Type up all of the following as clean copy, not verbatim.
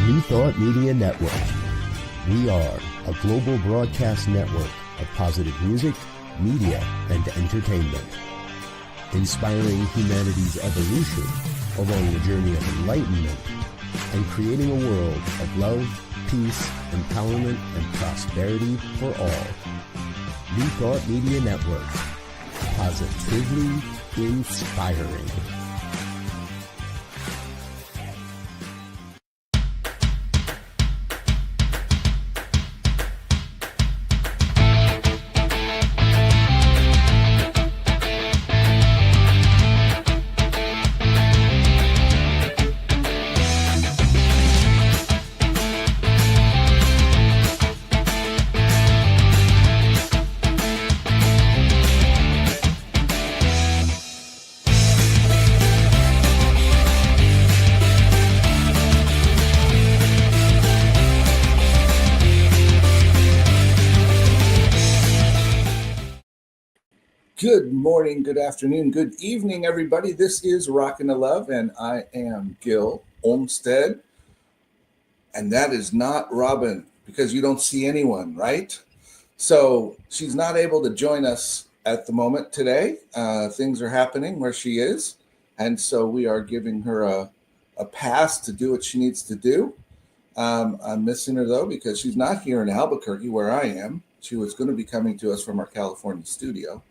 New Thought Media Network. We are a global broadcast network of positive music, media, and entertainment, inspiring humanity's evolution along the journey of enlightenment and creating a world of love, peace, empowerment, and prosperity for all. New Thought Media Network. Positively inspiring. Good morning, good afternoon, good evening, everybody. This is Rockin' Love, and I am Gil Olmstead. And that is not Robyn, because you don't see anyone, right? So she's not able to join us at the moment today. Things are happening where she is. And so we are giving her a pass to do what she needs to do. I'm missing her, though, because she's not here in Albuquerque, where I am. She was going to be coming to us from our California studio.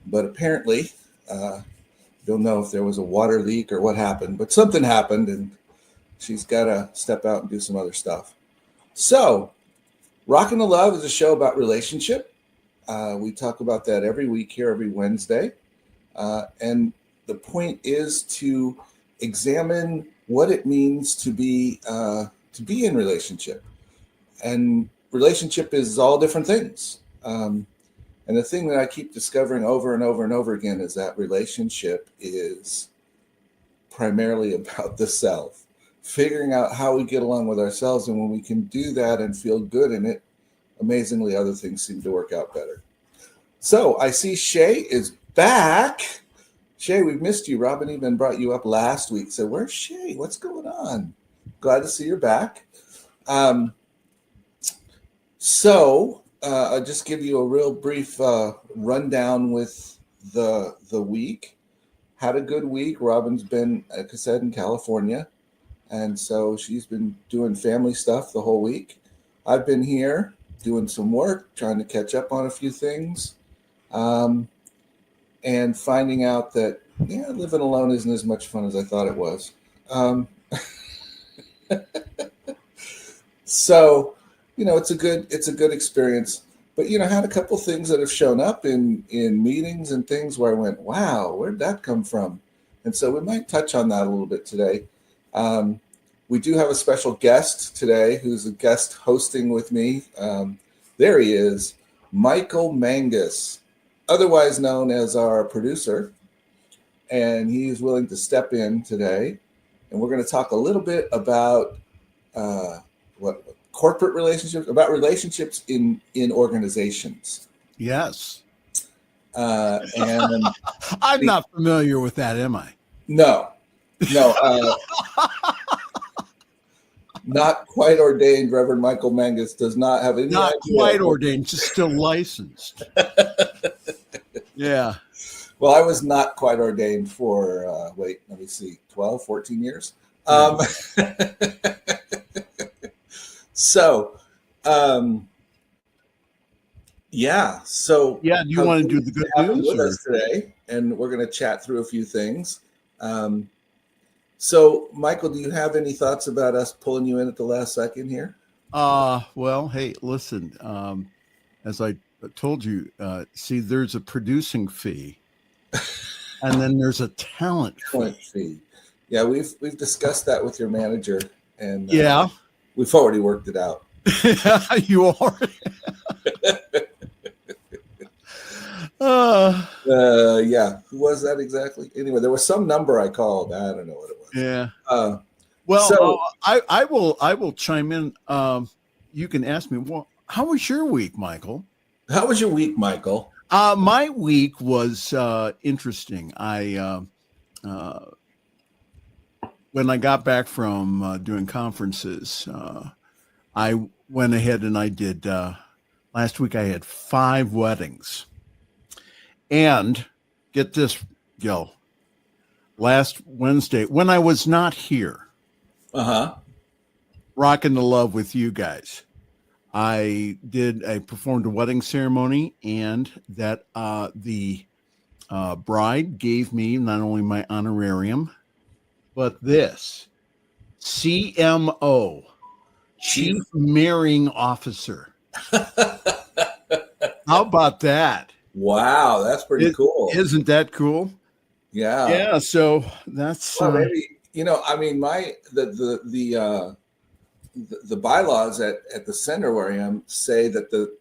But apparently, don't know if there was a water leak or what happened, but something happened and she's got to step out and do some other stuff. So, Rockin' Love is a show about relationship. We talk about that every week here, every Wednesday. And the point is to examine what it means to be in relationship. And relationship is all different things. And the thing that I keep discovering over and over and over again is that relationship is primarily about the self, figuring out how we get along with ourselves. And when we can do that and feel good in it, amazingly, other things seem to work out better. So I see Shay is back. Shay, we've missed you. Robyn even brought you up last week. So where's Shay? What's going on? Glad to see you're back. I'll just give you a real brief rundown with the week. Had a good week. Robyn's been, like I said, in California. And so she's been doing family stuff the whole week. I've been here doing some work, trying to catch up on a few things. And finding out that, living alone isn't as much fun as I thought it was. So, it's a good experience. But, had a couple things that have shown up in meetings and things where I went, wow, where'd that come from? And so we might touch on that a little bit today. We do have a special guest today who's a guest hosting with me. There he is, Michael Mangus, otherwise known as our producer. And he is willing to step in today. And we're going to talk a little bit about corporate relationships, about relationships in organizations. Yes. And I'm not familiar with that, am I? No. Not quite ordained. Reverend Michael Mangus does not have any Not idea. quite ordained, just still licensed. Yeah. Well, I was not quite ordained for, 12, 14 years. So, So, do you want to do the good news with us today? And we're going to chat through a few things. So, Michael, do you have any thoughts about us pulling you in at the last second here? Well, hey, listen. As I told you, there's a producing fee, and then there's a talent fee. Yeah, we've discussed that with your manager, and we've already worked it out. You already. Who was that exactly? Anyway, there was some number I called. I don't know what it was. Yeah. So I will chime in. You can ask me. Well, how was your week, Michael? How was your week, Michael? My week was interesting. when I got back from doing conferences, I went ahead and I did, last week I had 5 weddings. And get this, Gil, last Wednesday, when I was not here, rocking the love with you guys, I performed a wedding ceremony, and that the bride gave me not only my honorarium, but this CMO, Chief Marrying Officer. How about that? Wow, that's pretty cool. Isn't that cool? Yeah. Yeah. So that's maybe, I mean, the bylaws at the center where I am say that the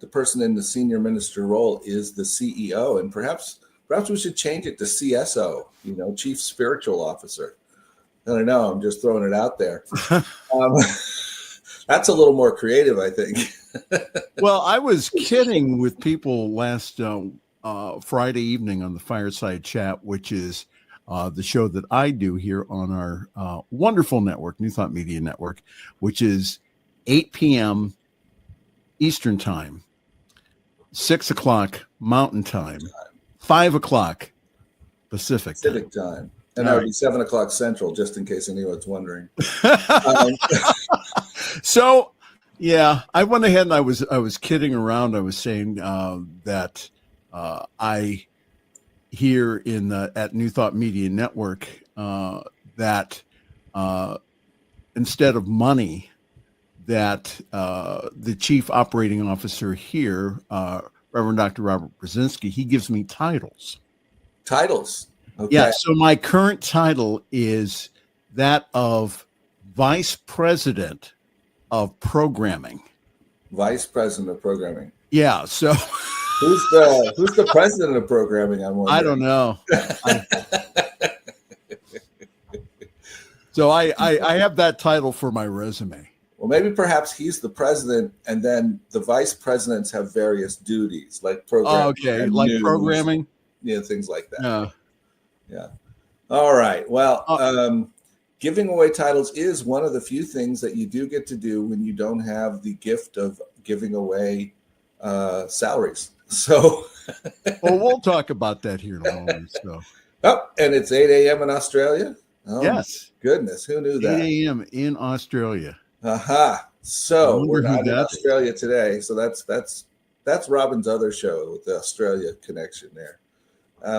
person in the senior minister role is the CEO, and perhaps we should change it to CSO, Chief Spiritual Officer. I don't know. I'm just throwing it out there. That's a little more creative, I think. Well, I was kidding with people last Friday evening on the Fireside Chat, which is the show that I do here on our wonderful network, New Thought Media Network, which is 8 p.m. Eastern Time, 6 o'clock Mountain Time, 5 o'clock Pacific Time. And that would be 7 o'clock Central, just in case anyone's wondering. So, yeah, I went ahead and I was kidding around. I was saying that I here at New Thought Media Network that instead of money, that the chief operating officer here, Reverend Dr. Robert Brzezinski, he gives me titles. Titles. Okay. Yeah. So my current title is that of Vice President of Programming. Vice President of Programming. Yeah. So who's the president of programming? I'm wondering. I don't know. So I have that title for my resume. Well, maybe perhaps he's the president, and then the vice presidents have various duties, like programming. Oh, okay, like news, programming. Yeah, things like that. Yeah. All right. Well, giving away titles is one of the few things that you do get to do when you don't have the gift of giving away salaries. So, well, we'll talk about that here in a moment. So, and it's 8 a.m. in Australia. Oh, yes. Goodness, who knew that? 8 a.m. in Australia. So we're not in Australia today. So that's Robyn's other show with the Australia connection there,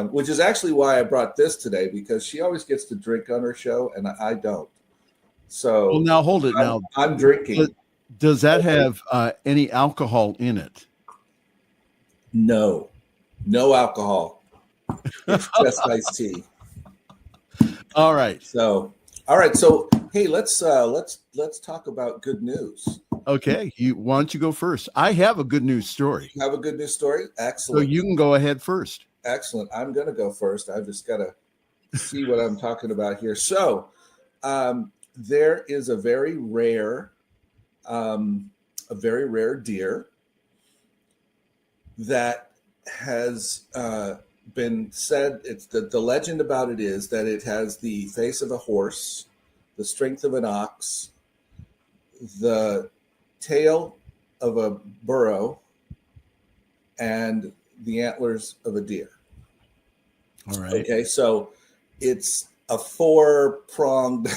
which is actually why I brought this today, because she always gets to drink on her show and I don't. So well, now hold it. I'm drinking. Does that have any alcohol in it? No alcohol. It's just iced tea. All right. So hey, let's talk about good news. Okay, why don't you go first? I have a good news story. You have a good news story? Excellent. So you can go ahead first. Excellent. I'm going to go first. I've just got to see what I'm talking about here. So there is a very rare deer that has been said. It's the legend about it is that it has the face of a horse, the strength of an ox, the tail of a burro, and the antlers of a deer. All right. Okay, so it's a 4-pronged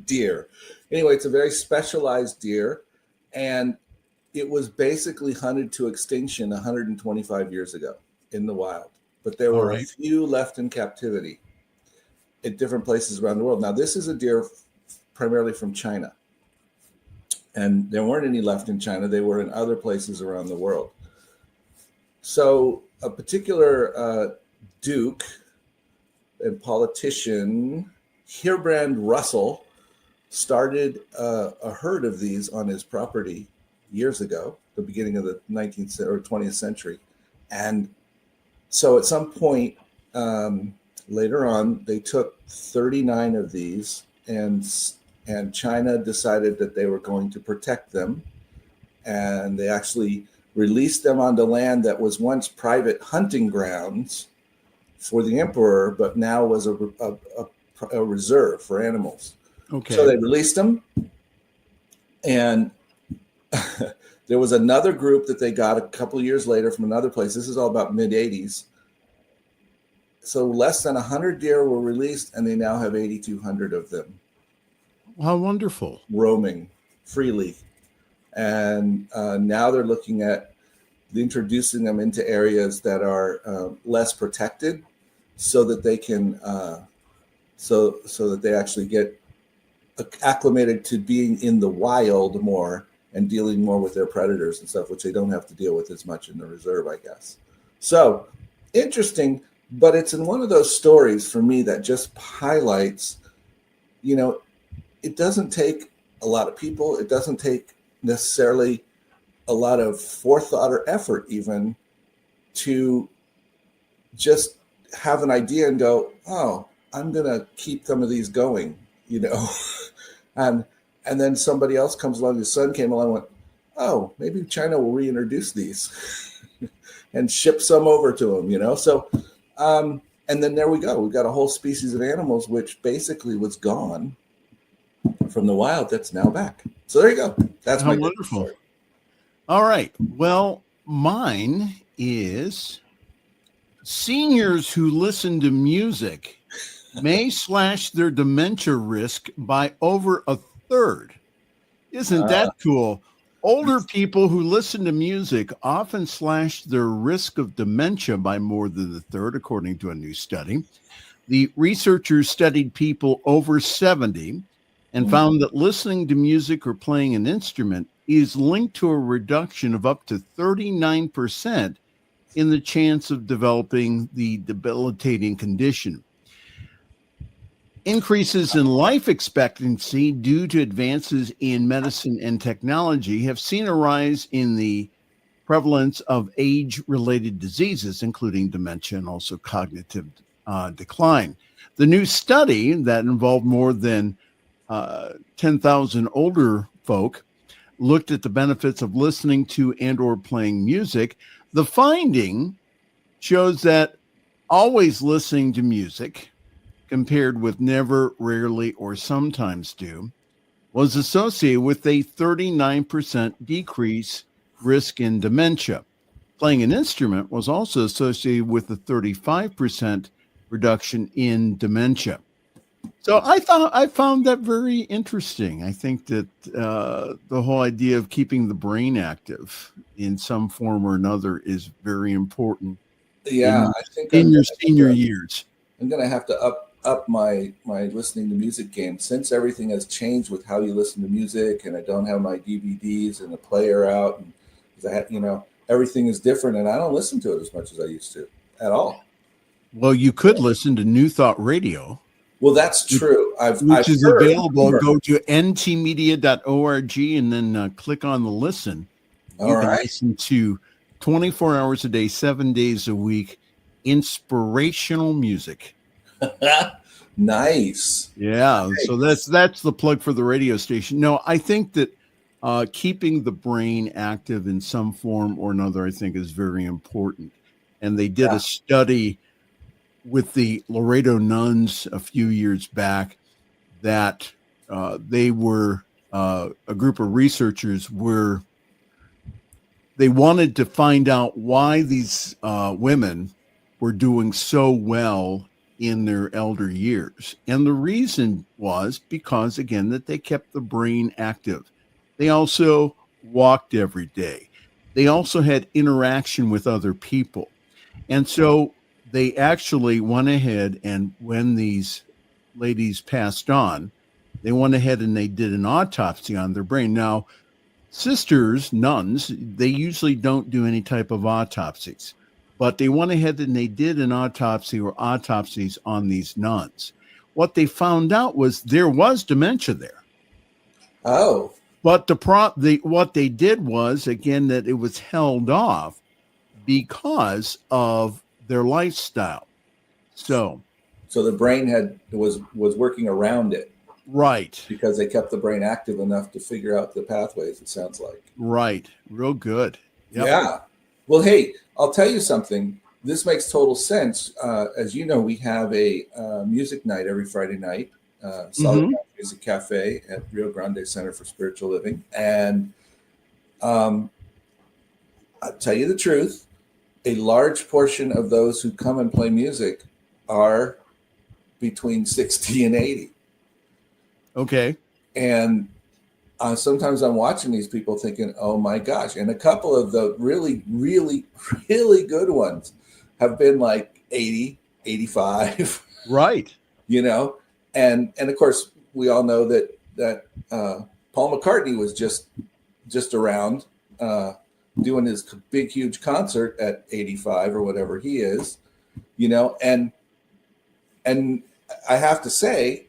deer. Anyway, it's a very specialized deer, and it was basically hunted to extinction 125 years ago in the wild. But there were a few left in captivity at different places around the world. Now, this is a deer primarily from China. And there weren't any left in China. They were in other places around the world. So a particular duke and politician, Hirbrand Russell, started a herd of these on his property years ago, the beginning of the 19th or 20th century. And so at some point later on, they took 39 of these, and China decided that they were going to protect them. And they actually released them onto land that was once private hunting grounds for the emperor, but now was a a reserve for animals. Okay. So they released them, and there was another group that they got a couple of years later from another place. This is all about mid-'80s. So less than 100 deer were released, and they now have 8,200 of them. How wonderful. Roaming freely. And now they're looking at introducing them into areas that are less protected, so that they can, so that they actually get acclimated to being in the wild more and dealing more with their predators and stuff, which they don't have to deal with as much in the reserve, I guess. So interesting, but it's in one of those stories for me that just highlights, it doesn't take a lot of people. It doesn't take necessarily a lot of forethought or effort even to just have an idea and go, oh, I'm going to keep some of these going, and then somebody else comes along, his son came along and went, oh, maybe China will reintroduce these and ship some over to them, So, and then there we go. We've got a whole species of animals which basically was gone from the wild that's now back. So there you go. That's how my wonderful. story. All right. Well, mine is seniors who listen to music may slash their dementia risk by over a third. Isn't that cool? Older people who listen to music often slash their risk of dementia by more than a third, according to a new study. The researchers studied people over 70 and found that listening to music or playing an instrument is linked to a reduction of up to 39% in the chance of developing the debilitating condition. Increases in life expectancy due to advances in medicine and technology have seen a rise in the prevalence of age-related diseases, including dementia and also cognitive decline. The new study that involved more than 10,000 older folk looked at the benefits of listening to and or playing music. The finding shows that always listening to music, compared with never, rarely, or sometimes do, was associated with a 39% decrease risk in dementia. Playing an instrument was also associated with a 35% reduction in dementia. So I found that very interesting. I think that the whole idea of keeping the brain active in some form or another is very important. Yeah, I think in your senior years. I'm going to have to up my listening to music game, since everything has changed with how you listen to music, and I don't have my DVDs and the player out, and that everything is different, and I don't listen to it as much as I used to at all. Well, you could listen to New Thought Radio. Well, that's true. Which is available. Go to ntmedia.org and then click on the listen. You can listen to 24 hours a day, 7 days a week, inspirational music. Nice. Yeah. Nice. So that's the plug for the radio station. No, I think that keeping the brain active in some form or another, I think, is very important. And they did a study with the Laredo nuns a few years back that they were a group of researchers where they wanted to find out why these women were doing so well in their elder years. And the reason was because, again, that they kept the brain active. They also walked every day. They also had interaction with other people. And so they actually went ahead, and when these ladies passed on, they went ahead and they did an autopsy on their brain. Now, sisters, nuns, they usually don't do any type of autopsies, but they went ahead and they did an autopsy or autopsies on these nuns. What they found out was there was dementia there. Oh. But what they did was, again, that it was held off because of their lifestyle. So the brain was working around it. Right. Because they kept the brain active enough to figure out the pathways, it sounds like. Right. Real good. Yep. Yeah. Well, hey, I'll tell you something. this makes total sense. As you know, we have a music night every Friday night, Solid Ground Music Cafe at Rio Grande Center for Spiritual Living. And I'll tell you the truth, a large portion of those who come and play music are between 60 and 80. Okay. And sometimes I'm watching these people thinking, oh my gosh. And a couple of the really, really, really good ones have been like 80, 85. Right. You know, and of course we all know that Paul McCartney was just around doing his big, huge concert at 85 or whatever he is, you know, and I have to say,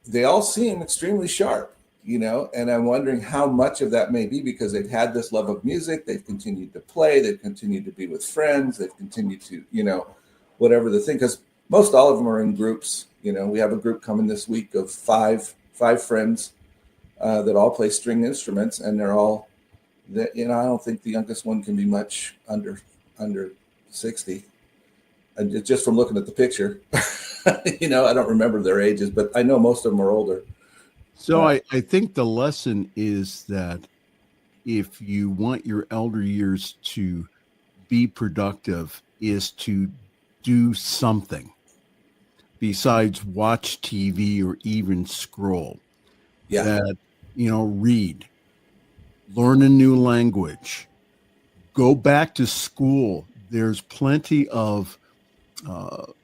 they all seem extremely sharp, you know, and I'm wondering how much of that may be because they've had this love of music. They've continued to play. They've continued to be with friends. They've continued to, you know, whatever the thing, because most all of them are in groups. You know, we have a group coming this week of five friends that all play string instruments, and they're all, you know, I don't think the youngest one can be much under 60. And just from looking at the picture, you know, I don't remember their ages, but I know most of them are older. So I think the lesson is that if you want your elder years to be productive, is to do something besides watch TV or even scroll. Yeah. That, you know, read, learn a new language, go back to school. There's plenty of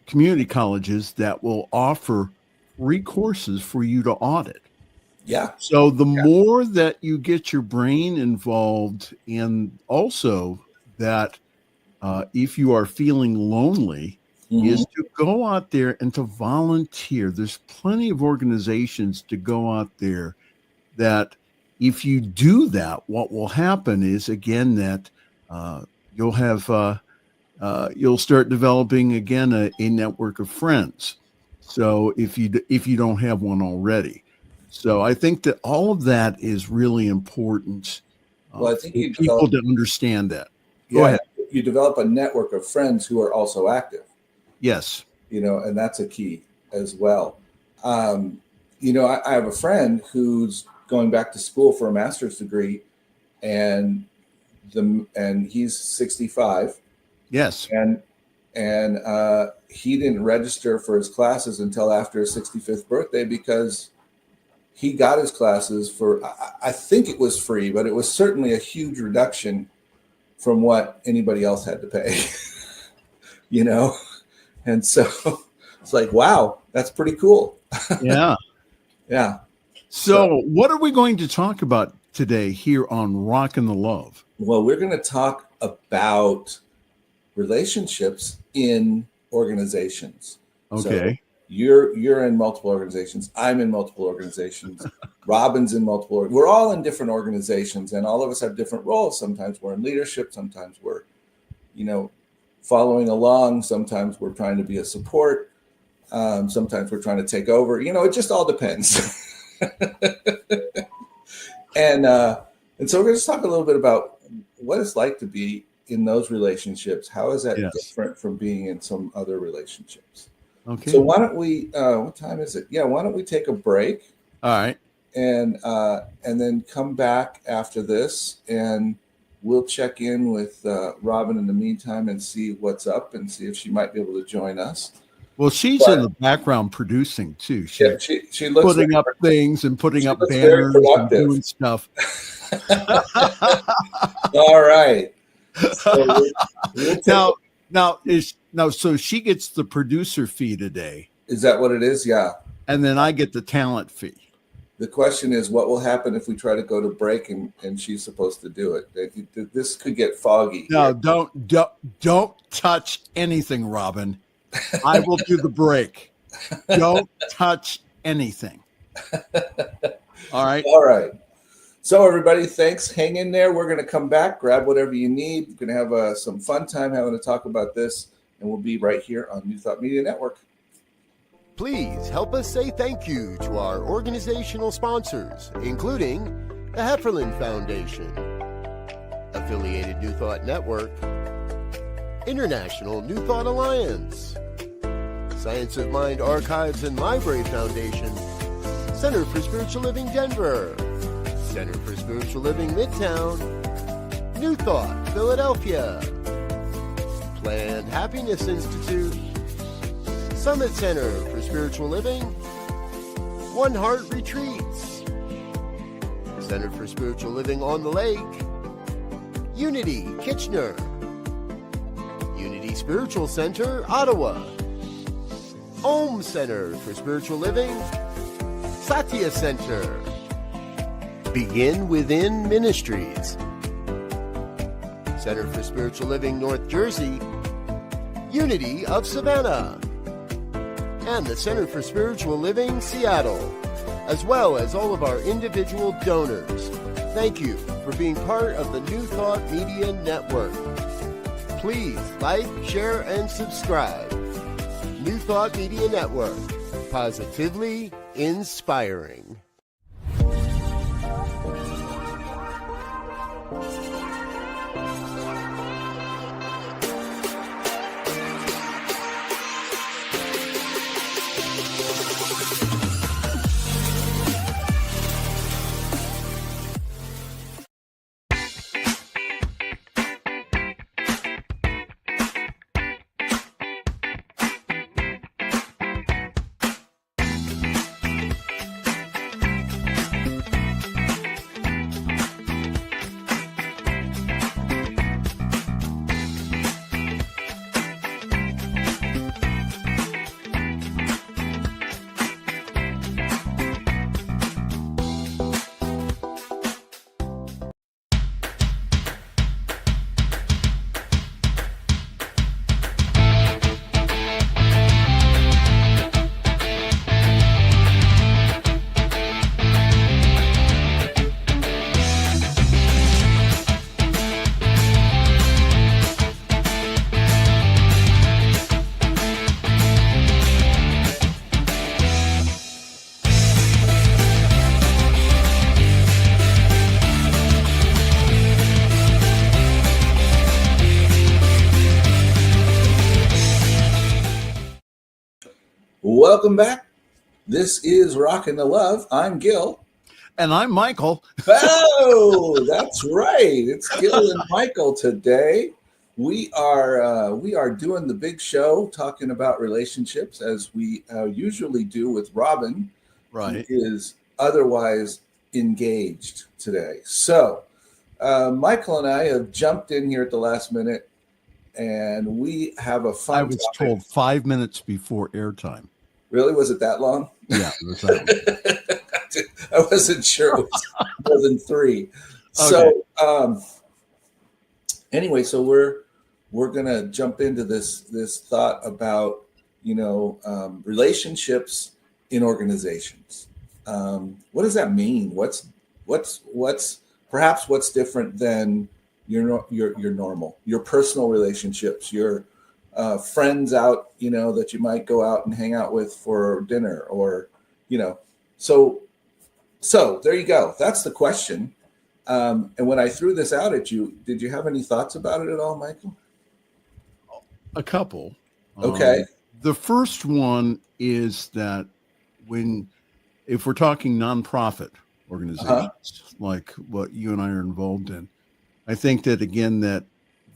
community colleges that will offer free courses for you to audit. Yeah. So the more that you get your brain involved, and also that if you are feeling lonely, is to go out there and to volunteer. There's plenty of organizations to go out there that if you do that, what will happen is, again, that you'll have you'll start developing again a network of friends. So if you don't have one already, so I think that all of that is really important. Well, I think for people to understand that. Go ahead. You develop a network of friends who are also active. Yes. You know, and that's a key as well. You know, I have a friend who's going back to school for a master's degree, and he's 65. Yes. And he didn't register for his classes until after his 65th birthday because he got his classes for, I think it was free, but it was certainly a huge reduction from what anybody else had to pay, you know? And so it's like, wow, that's pretty cool. Yeah. Yeah. So what are we going to talk about today here on Rockin' the Love? Well, we're going to talk about relationships in organizations. Okay. So you're in multiple organizations. I'm in multiple organizations. Robyn's in multiple. We're all in different organizations, and all of us have different roles. Sometimes we're in leadership. Sometimes we're, you know, following along. Sometimes we're trying to be a support. Sometimes we're trying to take over. You know, it just all depends. And so we're going to talk a little bit about what it's like to be in those relationships. How is that different from being in some other relationships? Okay. So why don't we, what time is it? Yeah. Why don't we take a break? All right. And then come back after this, and we'll check in with Robyn in the meantime and see what's up and see if she might be able to join us. Well, she's in the background producing too. She looks putting up things and putting up banners and doing stuff. All right. So So she gets the producer fee today. Is that what it is? Yeah. And then I get the talent fee. The question is, what will happen if we try to go to break and she's supposed to do it? This could get foggy. No, don't touch anything, Robyn. I will do the break. Don't touch anything. All right. All right. So everybody, thanks. Hang in there. We're going to come back, grab whatever you need. We're going to have some fun time having to talk about this, and we'll be right here on New Thought Media Network. Please help us say thank you to our organizational sponsors, including the Hefferland Foundation, Affiliated New Thought Network, International New Thought Alliance, Science of Mind Archives and Library Foundation, Center for Spiritual Living Denver, Center for Spiritual Living Midtown, New Thought Philadelphia, Planned Happiness Institute, Summit Center for Spiritual Living, One Heart Retreats, Center for Spiritual Living on the Lake, Unity Kitchener, Unity Spiritual Center Ottawa, Om Center for Spiritual Living, Satya Center, Begin Within Ministries, Center for Spiritual Living North Jersey, Unity of Savannah, and the Center for Spiritual Living Seattle, as well as all of our individual donors. Thank you for being part of the New Thought Media Network. Please like, share, and subscribe. New Thought Media Network, positively inspiring. Welcome back. This is Rockin' the Love. I'm Gil. And I'm Michael. Oh, that's right. It's Gil and Michael today. We are doing the big show, talking about relationships, as we usually do with Robyn, Right. who is otherwise engaged today. So Michael and I have jumped in here at the last minute, and we have a fun I was topic. told 5 minutes before airtime. Really? Was it that long? Yeah, it was that long. I wasn't sure it was more than 3. Okay. So anyway, so we're gonna jump into this thought about relationships in organizations. What does that mean? What's perhaps what's different than your normal, your personal relationships, your friends out, that you might go out and hang out with for dinner, or so there you go. That's the question. And when I threw this out at you, did you have any thoughts about it at all, Michael? A couple. Okay. The first one is that if we're talking nonprofit organizations, like what you and I are involved in, I think that, again, that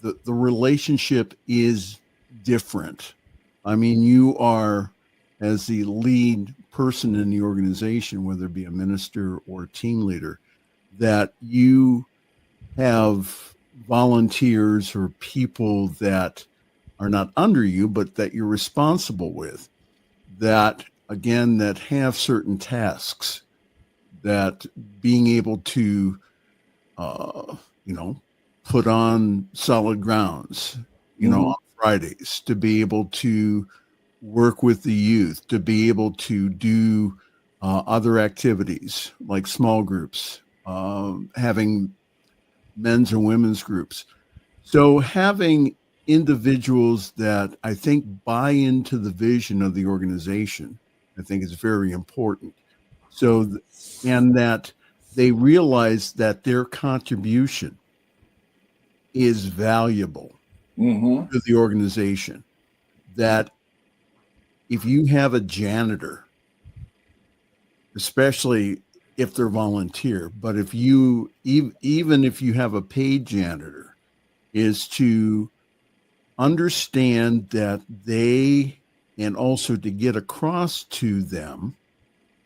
the relationship is different. I mean, you are, as the lead person in the organization, whether it be a minister or a team leader, that you have volunteers or people that are not under you, but that you're responsible with, that, again, that have certain tasks, that being able to, put on solid grounds, on Fridays, to be able to work with the youth, to be able to do other activities like small groups, having men's and women's groups. So having individuals that I think buy into the vision of the organization, I think is very important. So, and that they realize that their contribution is valuable. Mm-hmm. to the organization. That if you have a janitor, especially if they're volunteer, but if you even if you have a paid janitor, is to understand that they, and also to get across to them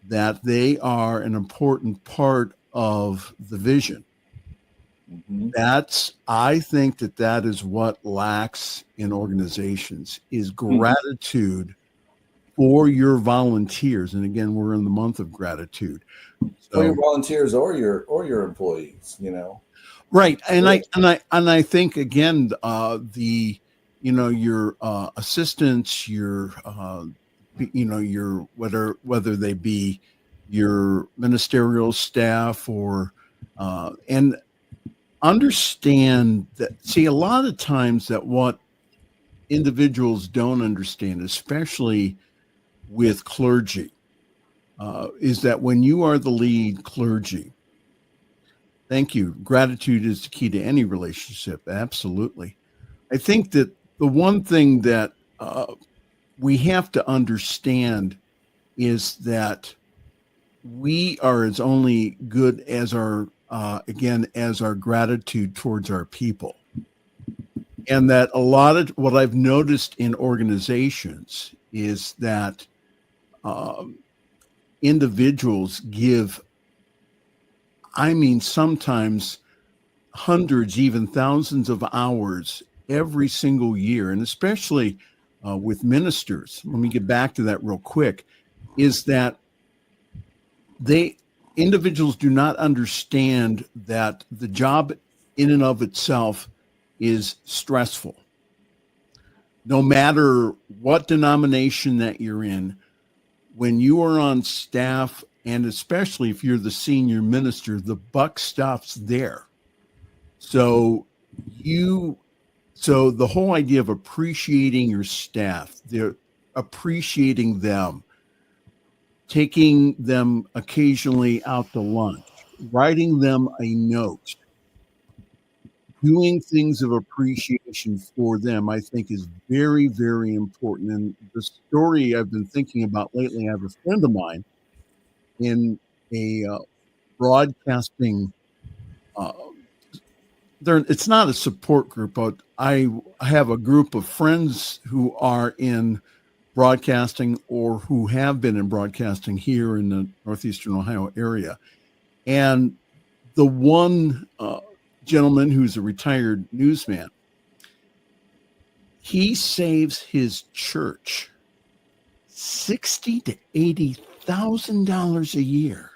that they are an important part of the vision. Mm-hmm. I think that is what lacks in organizations, is gratitude for your volunteers. And again, we're in the month of gratitude. So, Or your volunteers or your employees, right. And I think again, your assistants, your whether they be your ministerial staff or and understand that, see, a lot of times that what individuals don't understand, especially with clergy, is that when you are the lead clergy, thank you, gratitude is the key to any relationship. Absolutely. I think that the one thing that we have to understand is that we are as only good as our gratitude towards our people. And that a lot of what I've noticed in organizations is that individuals give, sometimes hundreds, even thousands of hours every single year. And especially with ministers, let me get back to that real quick, is that individuals do not understand that the job in and of itself is stressful. No matter what denomination that you're in, when you are on staff, and especially if you're the senior minister, the buck stops there. So the whole idea of appreciating your staff, they're appreciating them, taking them occasionally out to lunch, writing them a note, doing things of appreciation for them, I think is very, very important. And the story I've been thinking about lately, I have a friend of mine in a broadcasting, it's not a support group, but I have a group of friends who are in broadcasting or who have been in broadcasting here in the Northeastern Ohio area. And the one gentleman who's a retired newsman, he saves his church $60,000 to $80,000 a year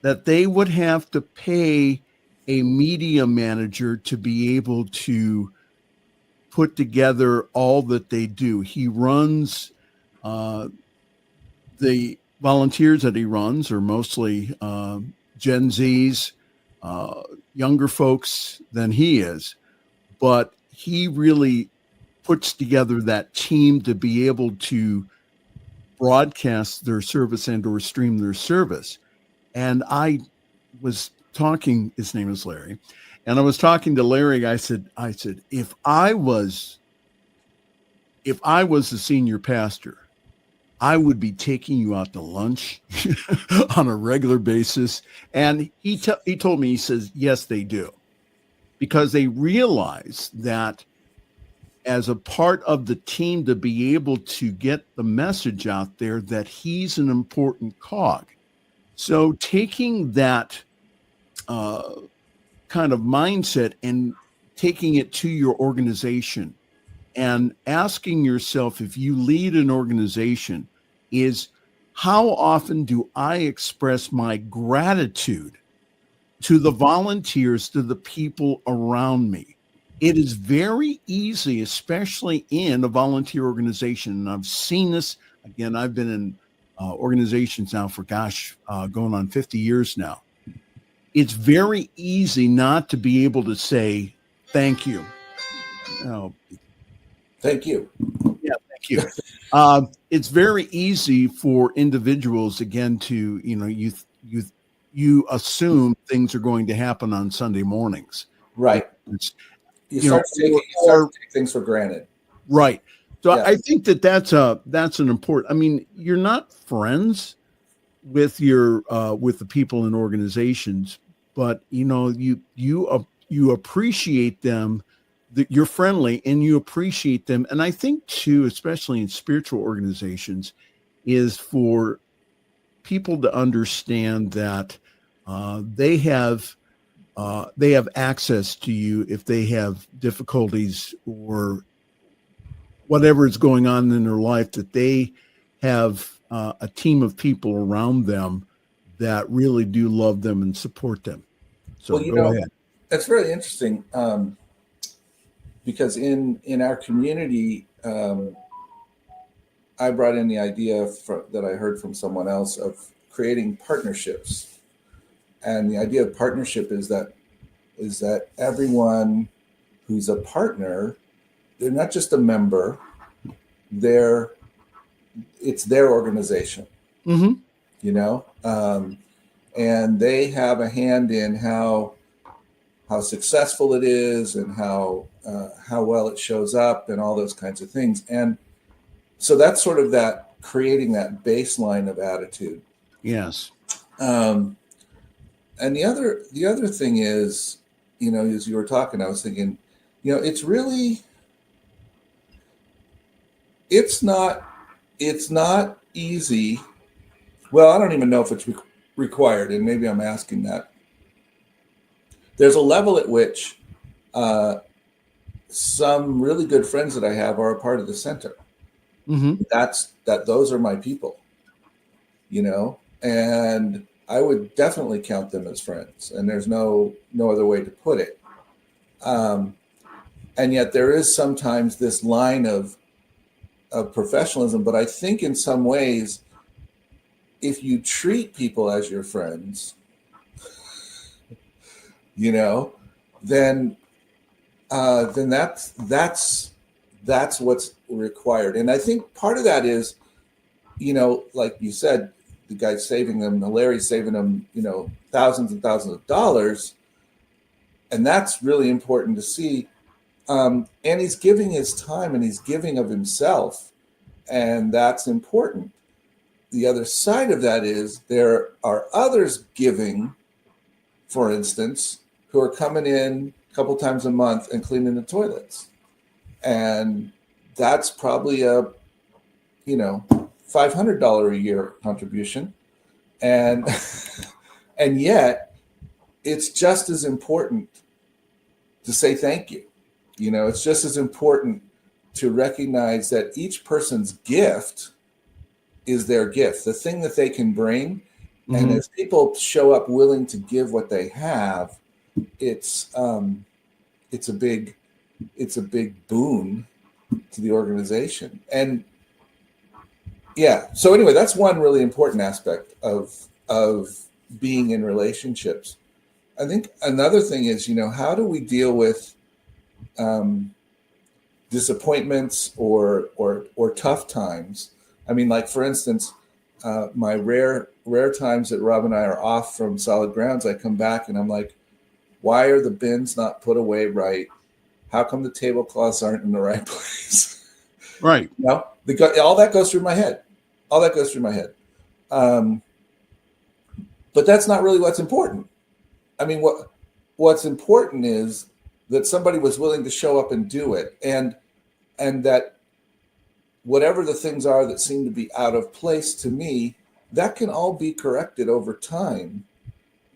that they would have to pay a media manager to be able to put together all that they do. He runs, the volunteers that he runs are mostly Gen Zs, younger folks than he is, but he really puts together that team to be able to broadcast their service and or stream their service. And I was talking, his name is Larry, and I was talking to Larry. I said, if I was the senior pastor, I would be taking you out to lunch on a regular basis. And he told me, he says, yes, they do, because they realize that as a part of the team to be able to get the message out there that he's an important cog. So taking that kind of mindset and taking it to your organization and asking yourself, if you lead an organization, is how often do I express my gratitude to the volunteers, to the people around me? It is very easy, especially in a volunteer organization. And I've seen this, again, I've been in organizations now for, going on 50 years now. It's very easy not to be able to say, thank you. Oh, thank you. Yeah, thank you. It's very easy for individuals, again, to, you assume things are going to happen on Sunday mornings. Right. you you know, start to take things for granted. right. So Yeah. I think that's an important. I mean, you're not friends with with the people in organizations, but you appreciate them. That you're friendly and you appreciate them. And I think too, especially in spiritual organizations, is for people to understand that they have access to you if they have difficulties or whatever is going on in their life, that they have a team of people around them that really do love them and support them. So Well, go ahead. That's very interesting because in our community, I brought in the idea that I heard from someone else of creating partnerships. And the idea of partnership is that everyone who's a partner, they're not just a member, it's their organization, and they have a hand in how successful it is and how well it shows up and all those kinds of things. And so that's sort of that creating that baseline of attitude. Yes. And the other thing is, as you were talking, I was thinking, it's not easy. Well, I don't even know if it's required, and maybe I'm asking that. There's a level at which some really good friends that I have are a part of the center. Mm-hmm. Those are my people, and I would definitely count them as friends, and there's no other way to put it. And yet there is sometimes this line of professionalism, but I think in some ways, if you treat people as your friends, then that's what's required. And I think part of that is, like you said, the guy's saving them, Larry's saving them, thousands and thousands of dollars. And that's really important to see. And he's giving his time and he's giving of himself. And that's important. The other side of that is there are others giving, for instance, who are coming in a couple times a month and cleaning the toilets. And that's probably a, $500 a year contribution. And yet it's just as important to say thank you. It's just as important to recognize that each person's gift is their gift, the thing that they can bring. Mm-hmm. And as people show up willing to give what they have, it's a big boon to the organization. And yeah, so anyway, that's one really important aspect of being in relationships. I think another thing is, how do we deal with disappointments or tough times? I mean, like, for instance, my rare times that Rob and I are off from Solid Grounds, I come back and I'm like, why are the bins not put away right? How come the tablecloths aren't in the right place? Right. All that goes through my head. But that's not really what's important. I mean, what's important is that somebody was willing to show up and do it, and that whatever the things are that seem to be out of place to me, that can all be corrected over time,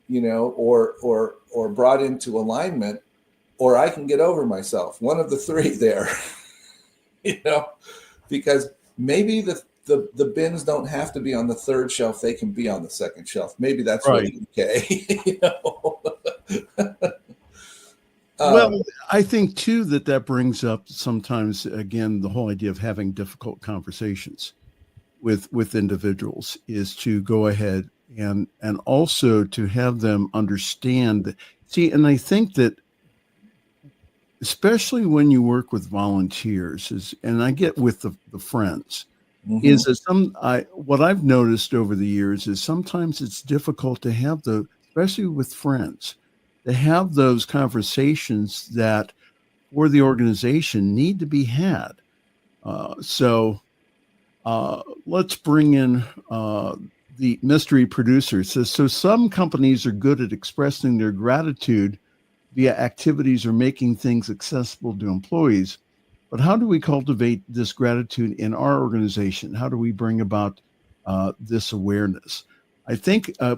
or brought into alignment, or I can get over myself. One of the three there, because maybe the bins don't have to be on the third shelf. They can be on the second shelf. Maybe that's right. Really okay. Well, I think too that brings up sometimes, again, the whole idea of having difficult conversations with individuals is to go ahead and also to have them understand. See, and I think that especially when you work with volunteers, and I get with the friends, mm-hmm. is that what I've noticed over the years is sometimes it's difficult to have especially with friends, to have those conversations that for the organization need to be had. So let's bring in the mystery producer. It says, so some companies are good at expressing their gratitude via activities or making things accessible to employees. But how do we cultivate this gratitude in our organization? How do we bring about this awareness? I think, I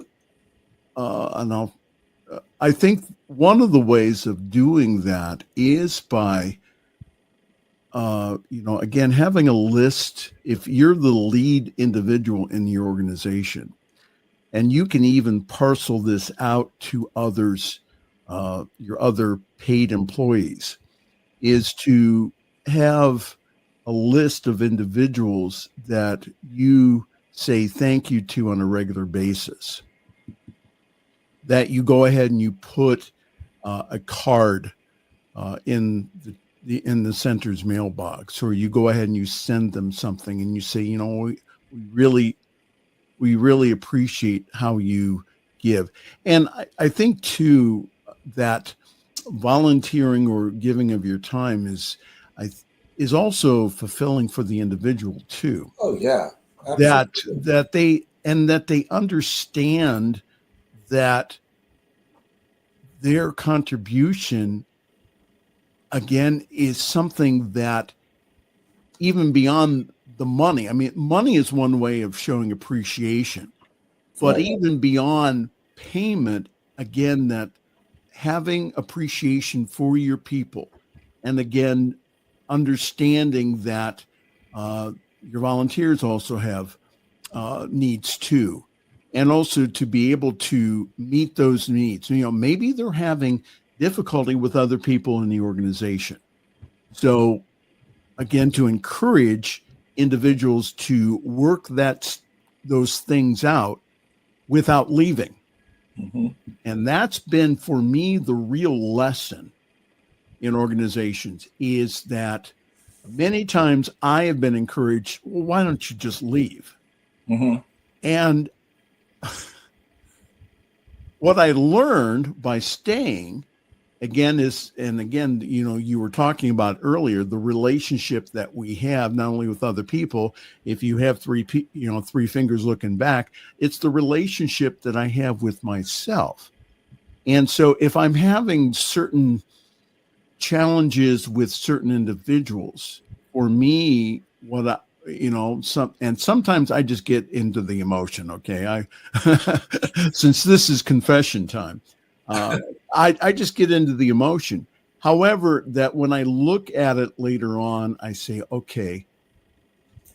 think one of the ways of doing that is by, again, having a list. If you're the lead individual in your organization, and you can even parcel this out to others, your other paid employees, is to have a list of individuals that you say thank you to on a regular basis, that you go ahead and you put a card in the center's mailbox, or you go ahead and you send them something and you say, we really appreciate how you give. And I think too that volunteering or giving of your time is also fulfilling for the individual too. Oh yeah, absolutely. That they understand that their contribution, again, is something that even beyond the money. I mean, money is one way of showing appreciation, but Right. even beyond payment, again, that having appreciation for your people, and again, understanding that your volunteers also have needs too, and also to be able to meet those needs. Maybe they're having difficulty with other people in the organization. So again, to encourage individuals to work those things out without leaving. Mm-hmm. And that's been, for me, the real lesson in organizations, is that many times I have been encouraged, well, why don't you just leave? Mm-hmm. And what I learned by staying, again, you were talking about earlier, the relationship that we have, not only with other people. If you have three fingers looking back, it's the relationship that I have with myself. And so if I'm having certain challenges with certain individuals, for me, sometimes I just get into the emotion. Okay. Since this is confession time, I just get into the emotion. However, that when I look at it later on, I say, okay,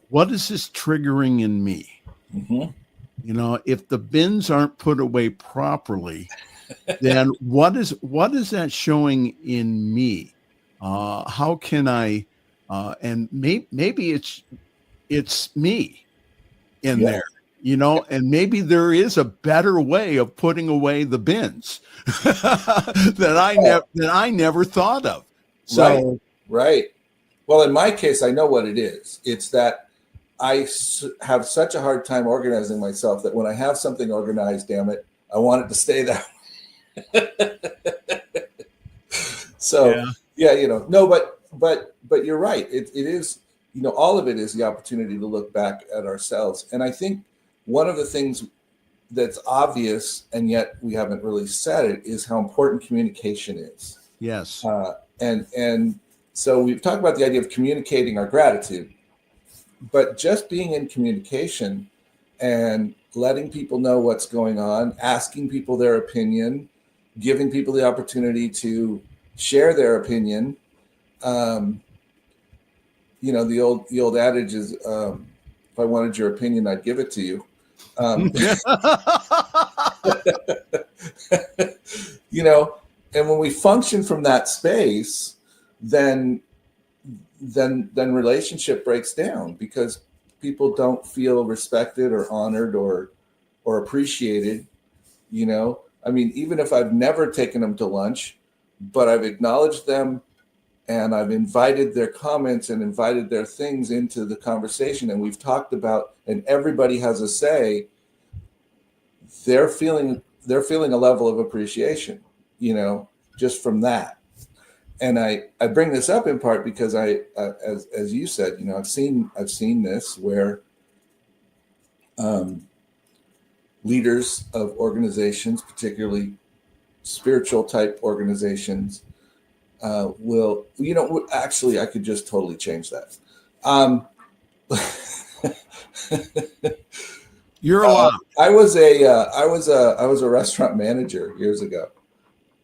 what is this triggering in me? Mm-hmm. If the bins aren't put away properly, then what is that showing in me? How can I, and maybe it's me in there, and maybe there is a better way of putting away the bins that I never thought of. So, right. Well, in my case, I know what it is. It's that I have such a hard time organizing myself that when I have something organized, damn it, I want it to stay that way. So no, but you're right. It is, all of it is the opportunity to look back at ourselves. And I think one of the things that's obvious, and yet we haven't really said it, is how important communication is. Yes. And so we've talked about the idea of communicating our gratitude, but just being in communication and letting people know what's going on, asking people their opinion, giving people the opportunity to share their opinion. The old adage is, if I wanted your opinion, I'd give it to you. And when we function from that space, then relationship breaks down because people don't feel respected or honored or appreciated. Even if I've never taken them to lunch, but I've acknowledged them and I've invited their comments and invited their things into the conversation, and we've talked about, and everybody has a say, they're feeling a level of appreciation, just from that. I bring this up in part because as you said, I've seen this where leaders of organizations, particularly spiritual type organizations, will, actually, I could just totally change that. You're allowed. I was a restaurant manager years ago,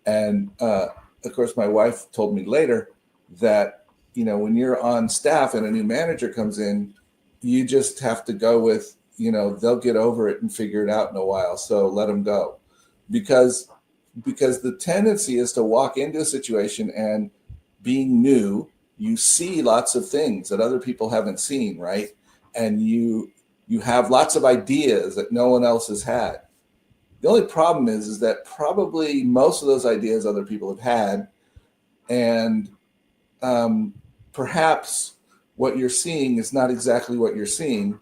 and of course, my wife told me later that when you're on staff and a new manager comes in, you just have to go with they'll get over it and figure it out in a while. So let them go, because the tendency is to walk into a situation and being new, you see lots of things that other people haven't seen, right? And you have lots of ideas that no one else has had. The only problem is that probably most of those ideas other people have had, and perhaps what you're seeing is not exactly what you're seeing,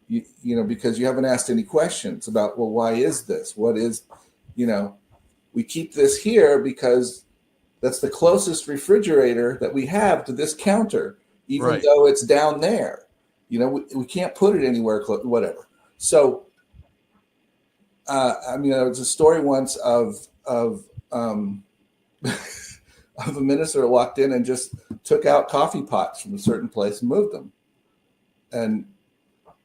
because you haven't asked any questions about, well, why is this? What is, we keep this here because that's the closest refrigerator that we have to this counter, even Right. though it's down there. We can't put it anywhere, whatever. So, there was a story once of a minister that walked in and just took out coffee pots from a certain place and moved them. And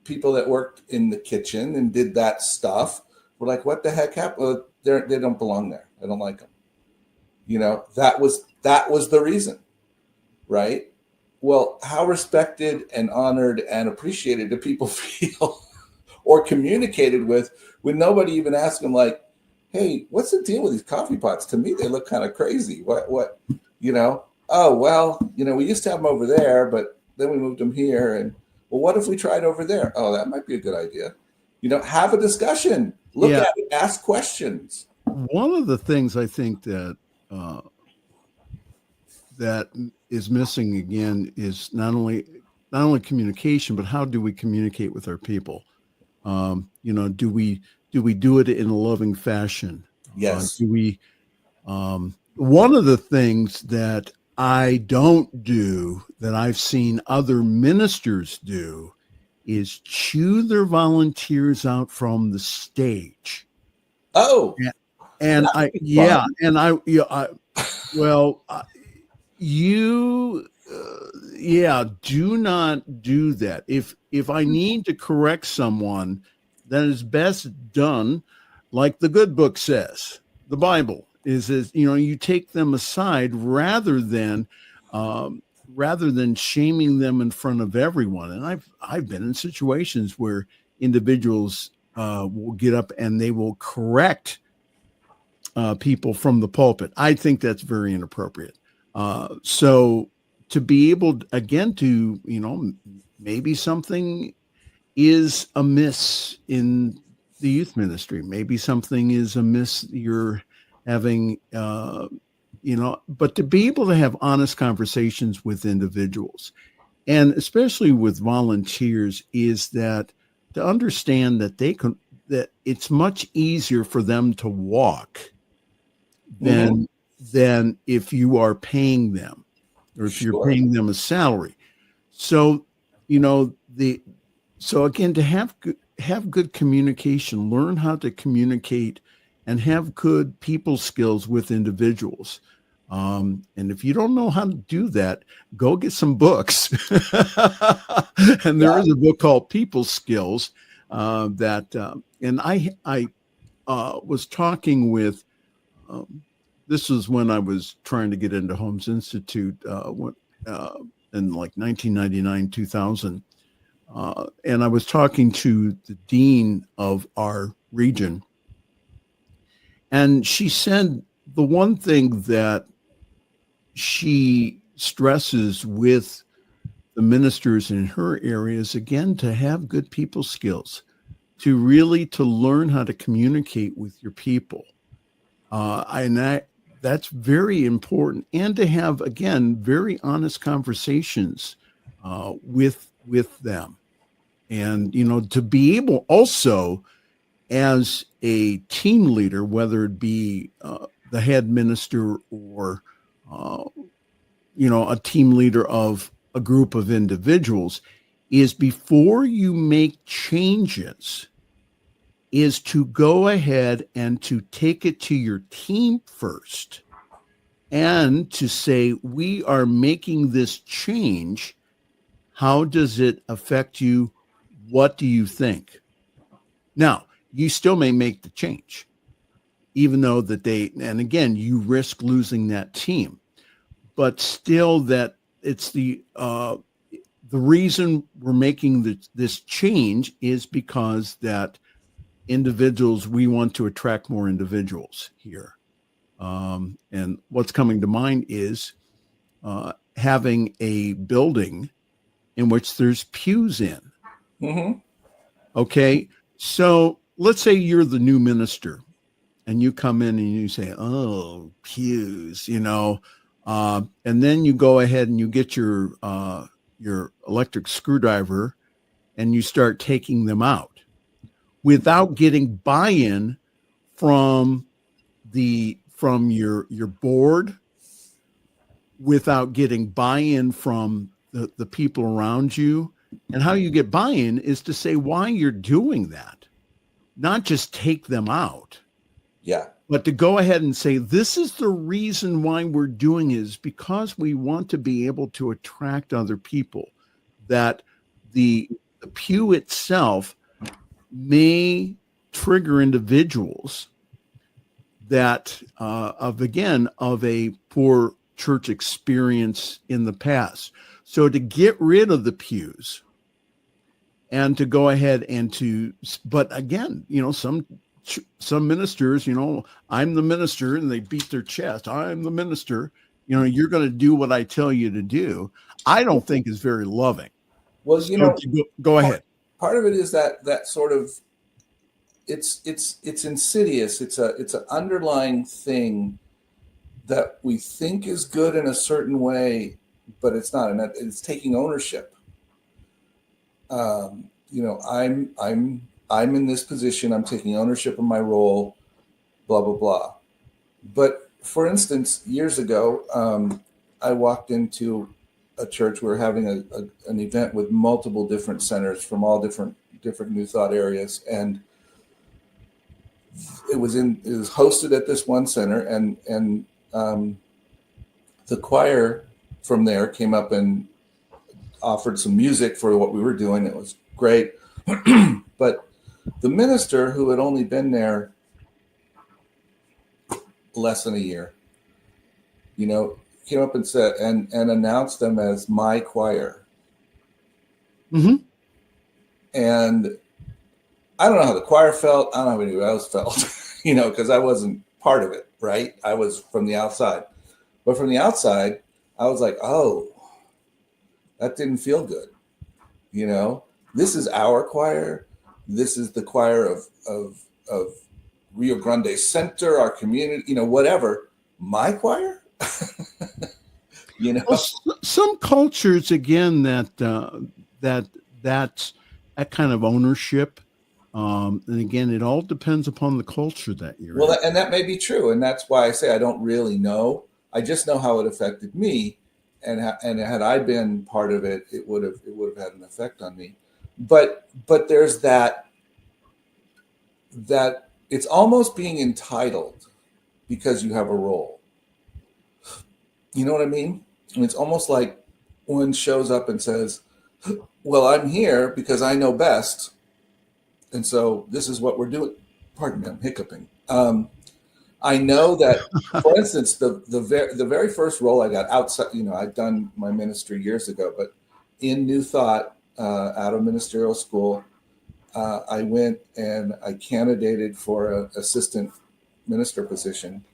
people that worked in the kitchen and did that stuff were like, what the heck happened? Well, they don't belong there. I don't like them. That was the reason, right? Well, how respected and honored and appreciated do people feel or communicated with when nobody even asked them, like, hey, what's the deal with these coffee pots? To me, they look kind of crazy. What, oh, well, we used to have them over there, but then we moved them here. And well, what if we tried over there? Oh, that might be a good idea. Have a discussion, look at it, ask questions. One of the things I think that that is missing again is not only communication, but how do we communicate with our people? Do we do it in a loving fashion? Yes. Do we? One of the things that I don't do that I've seen other ministers do is chew their volunteers out from the stage. Oh, and do not do that. If I need to correct someone, then it's best done like the good book says. The Bible is you take them aside rather than shaming them in front of everyone. And I've been in situations where individuals will get up and they will correct people from the pulpit. I think that's very inappropriate. So to be able, again, to, maybe something is amiss in the youth ministry. Maybe something is amiss. You're having, but to be able to have honest conversations with individuals, and especially with volunteers, is that to understand that that it's much easier for them to walk than if you are paying them, or if you're paying them a salary. So, so again, to have good communication, learn how to communicate and have good people skills with individuals. And if you don't know how to do that, go get some books. And there is a book called People Skills and I was talking with, this was when I was trying to get into Holmes Institute in like 1999, 2000. And I was talking to the dean of our region. And she said the one thing that she stresses with the ministers in her area is, again, to have good people skills, to learn how to communicate with your people. That's very important. And to have, again, very honest conversations with them. And, to be able also, as a team leader, whether it be the head minister or a team leader of a group of individuals, is before you make changes, is to go ahead and to take it to your team first and to say, we are making this change. How does it affect you? What do you think? Now, you still may make the change, even though and again, you risk losing that team, but still that it's the reason we're making this change is because that individuals, we want to attract more individuals here. And what's coming to mind is having a building in which there's pews in. Mm-hmm. Okay. So let's say you're the new minister and you come in and you say, oh, pews, and then you go ahead and you get your electric screwdriver and you start taking them out without getting buy-in from your board, without getting buy-in from the people around you. And how you get buy-in is to say why you're doing that, not just take them out. Yeah. But to go ahead and say, this is the reason why we're doing it, is because we want to be able to attract other people, that the pew itself may trigger individuals that of a poor church experience in the past. So to get rid of the pews and to go ahead and but again, some ministers, I'm the minister, and they beat their chest. I'm the minister. You're going to do what I tell you to do. I don't think is very loving. Well, go ahead. Part of it is that sort of, it's insidious. It's an underlying thing that we think is good in a certain way, but it's not, and it's taking ownership. I'm in this position. I'm taking ownership of my role. Blah blah blah. But for instance, years ago, I walked into a church. We were having an event with multiple different centers from all different New Thought areas, and it was hosted at this one center, and the choir from there came up and offered some music for what we were doing. It was great. But the minister, who had only been there less than a year, came up and said and announced them as my choir. Mm-hmm. And I don't know how the choir felt. I don't know how anybody else felt, because I wasn't part of it, right? I was from the outside. But from the outside, I was like, oh, that didn't feel good. This is our choir. This is the choir of Rio Grande Center, our community, whatever. My choir? Well, some cultures, again, that's that kind of ownership. And again, it all depends upon the culture that you're in. And that may be true. And that's why I say I don't really know. I just know how it affected me. And had I been part of it, it would have had an effect on me. But there's that it's almost being entitled because you have a role. You know what I mean? And it's almost like one shows up and says, well, I'm here because I know best. And so this is what we're doing. Pardon me, I'm hiccuping. I know that, for instance, the very first role I got outside, I'd done my ministry years ago, but in New Thought, out of ministerial school, I went and I candidated for an assistant minister position.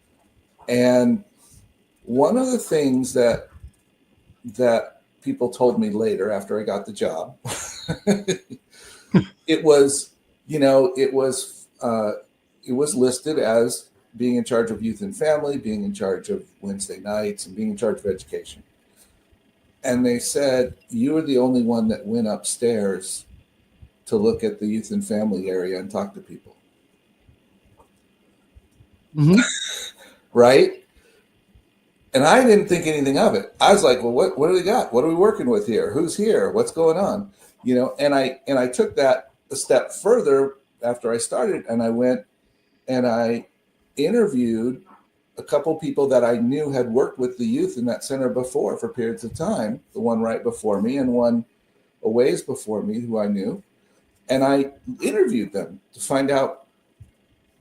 And one of the things that people told me later after I got the job, it was listed as being in charge of youth and family, being in charge of Wednesday nights, and being in charge of education. And they said, you were the only one that went upstairs to look at the youth and family area and talk to people. Mm-hmm. Right? And I didn't think anything of it. I was like, well, what do we got? What are we working with here? Who's here? What's going on? And I took that a step further after I started, and I went and I interviewed a couple people that I knew had worked with the youth in that center before for periods of time, the one right before me and one a ways before me who I knew. And I interviewed them to find out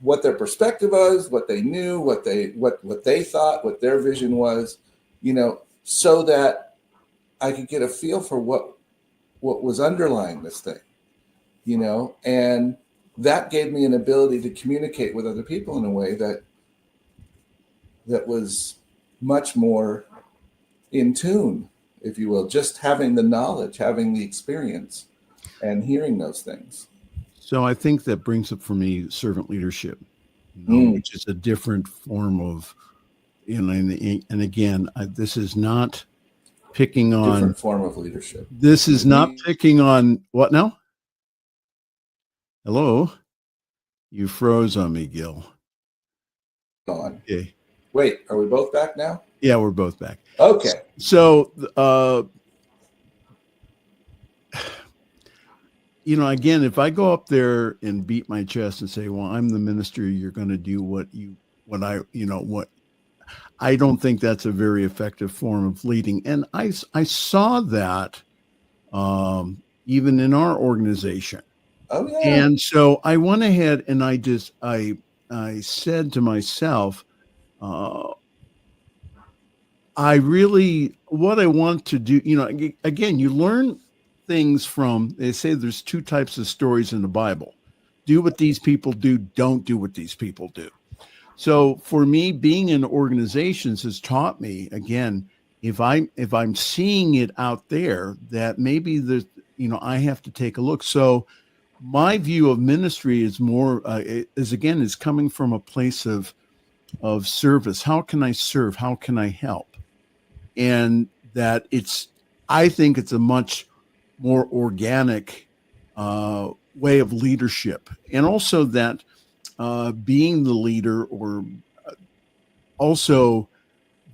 what their perspective was, what they knew, what they thought, what their vision was, so that I could get a feel for what was underlying this thing, and that gave me an ability to communicate with other people in a way that was much more in tune, if you will, just having the knowledge, having the experience, and hearing those things. So I think that brings up for me servant leadership, which is a different form of, and again, this is not picking on different form of leadership. This is not picking on what now? Hello, you froze on me, Gil. On. Okay. Wait, are we both back now? Yeah, we're both back. Okay. So, again, if I go up there and beat my chest and say, well, I'm the minister, you're going to do what I don't think that's a very effective form of leading. And I saw that even in our organization. Oh, yeah. And so I went ahead and I said to myself, what I want to do, again, you learn things from, they say there's two types of stories in the Bible. Do what these people do, don't do what these people do. So for me, being in organizations has taught me, again, if I'm seeing it out there, that maybe there's, I have to take a look. So my view of ministry is more, is coming from a place of service. How can I serve? How can I help? And that I think it's a much more organic way of leadership. And also that being the leader, or also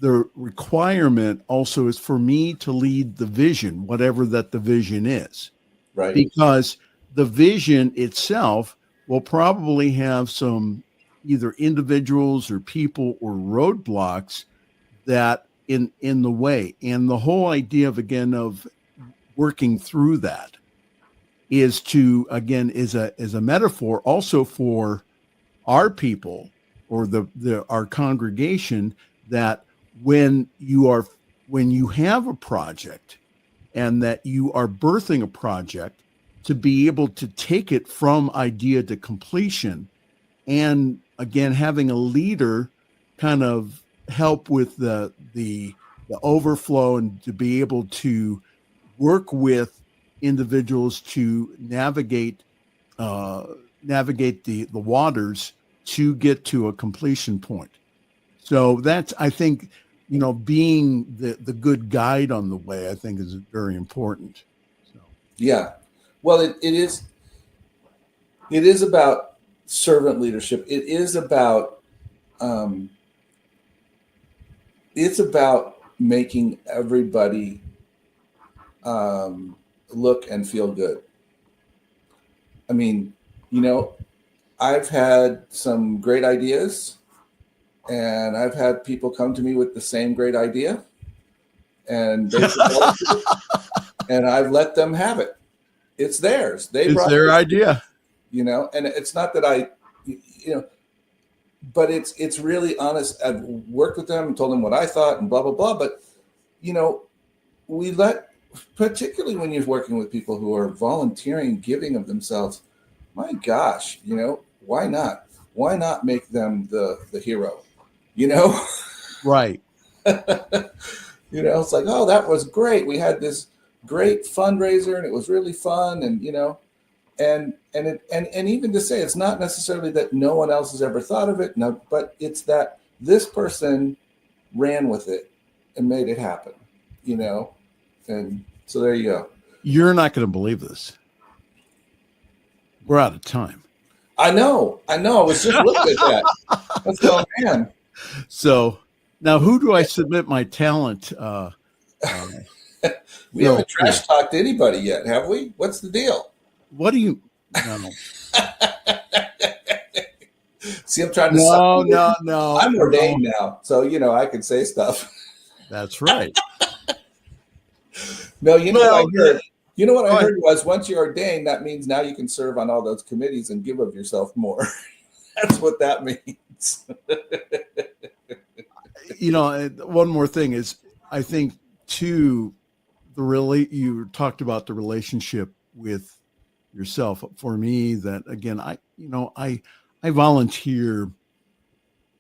the requirement also is for me to lead the vision, whatever that the vision is. Right. Because the vision itself will probably have some either individuals or people or roadblocks that in the way. And the whole idea of working through that is to, again, is a metaphor also for our people or our congregation, that when you have a project and that you are birthing a project, to be able to take it from idea to completion, and again, having a leader kind of help with the overflow, and to be able to work with individuals to navigate the waters to get to a completion point. So that's, I think, being the good guide on the way, I think, is very important. So. Yeah. Well, it is about servant leadership. It is about making everybody look and feel good. I mean, I've had some great ideas, and I've had people come to me with the same great idea, and and I've let them have it. It's theirs. It's their idea, and it's not that but it's really honest. I've worked with them and told them what I thought and blah, blah, blah. But, particularly when you're working with people who are volunteering, giving of themselves, my gosh, why not? Why not make them the hero, Right. It's like, oh, that was great. We had this great fundraiser and it was really fun. And, and even to say, it's not necessarily that no one else has ever thought of it. No, but it's that this person ran with it and made it happen, and so there you go. You're not going to believe this. We're out of time. I know. I was just looking at that. That's going, man. So Now, who do I submit my talent? We haven't trash talked anybody yet, have we? What's the deal? What do you? No. See, I'm trying to. No. I'm ordained now, so I can say stuff. That's right. No, what I heard. You know what I heard was once you're ordained, that means now you can serve on all those committees and give of yourself more. That's what that means. One more thing is, I think too, you talked about the relationship with yourself. For me, that again, I volunteer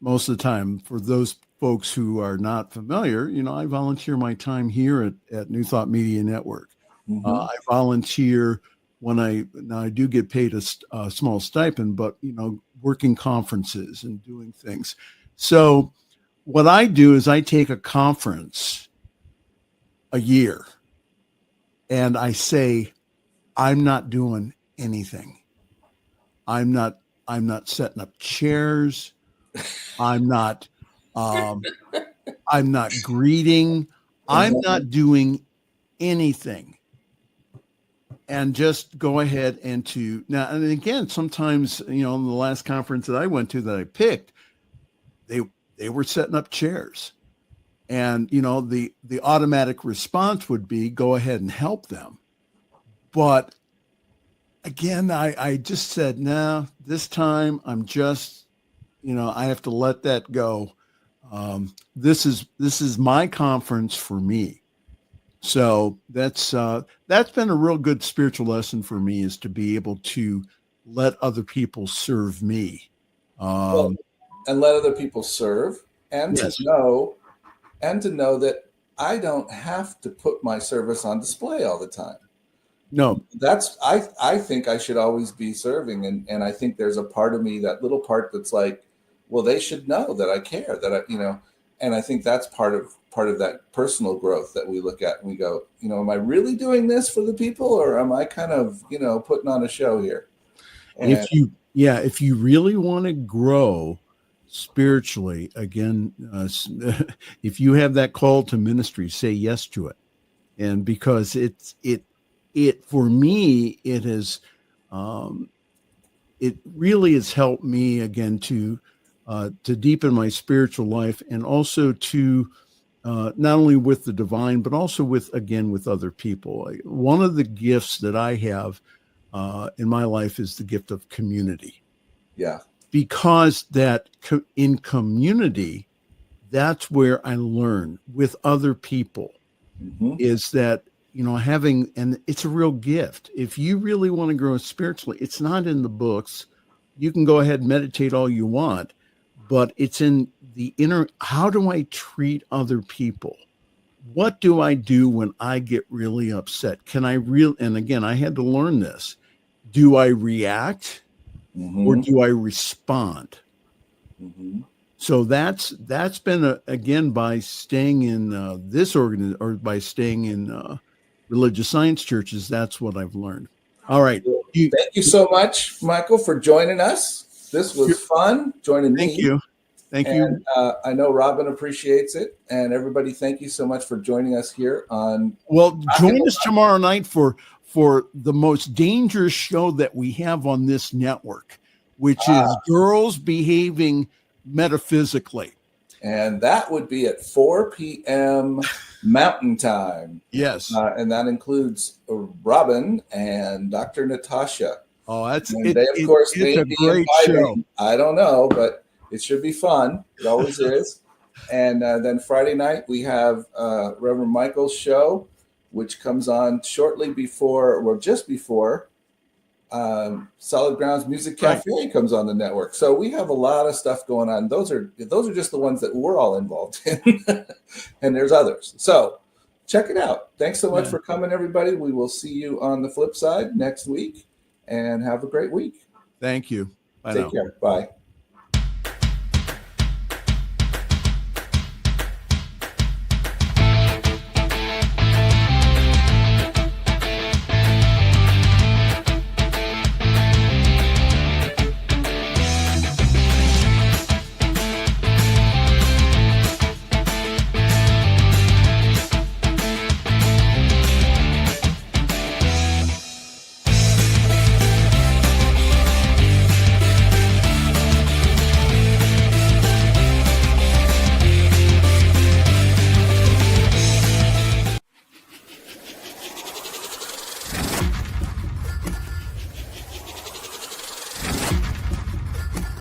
most of the time. For those folks who are not familiar, I volunteer my time here at New Thought Media Network. Mm-hmm. I volunteer when I do get paid a small stipend, but working conferences and doing things. So what I do is I take a conference a year and I say, I'm not doing anything. I'm not setting up chairs. I'm not greeting. I'm not doing anything. And just go ahead and again, sometimes, in the last conference that I went to that I picked, they were setting up chairs, and, the automatic response would be go ahead and help them. But again, I just said, no, this time I'm just, I have to let that go. This is my conference for me. So that's been a real good spiritual lesson for me, is to be able to let other people serve me. And let other people serve, and yes. to know that I don't have to put my service on display all the time. No, I think I should always be serving. And I think there's a part of me, that little part that's like, well, they should know that I care, that and I think that's part of that personal growth that we look at and we go, am I really doing this for the people, or am I kind of, putting on a show here? And if you really want to grow spiritually, again, if you have that call to ministry, say yes to it. And because it for me, it has, it really has helped me again to deepen my spiritual life, and also to not only with the divine, but also with other people. One of the gifts that I have in my life is the gift of community. Yeah. Because in community, that's where I learn with other people. Mm-hmm. Is that, having, and it's a real gift. If you really want to grow spiritually, it's not in the books. You can go ahead and meditate all you want, but it's in the inner. How do I treat other people? What do I do when I get really upset? And again, I had to learn this. Do I react, mm-hmm. or do I respond? Mm-hmm. So that's been again, by staying in this organization, or by staying in religious science churches. That's what I've learned. All right. Thank you so much, Michael, for joining us. This was fun joining me. Thank you. I know Robyn appreciates it, and everybody, thank you so much for joining us here on. Well, join us tomorrow night for the most dangerous show that we have on this network, which is Girls Behaving Metaphysically. And that would be at 4 p.m. Mountain Time. Yes. And that includes Robyn and Dr. Natasha. Oh, they, of course, it's a great show. I don't know, but it should be fun. It always is. And then Friday night, we have Reverend Michael's show, which comes on shortly before, or just before, Solid Grounds Music Cafe comes on the network. So we have a lot of stuff going on. Those are just the ones that we're all involved in. And there's others. So check it out. Thanks so much for coming, everybody. We will see you on the flip side next week, and have a great week. Thank you. Take care. Bye.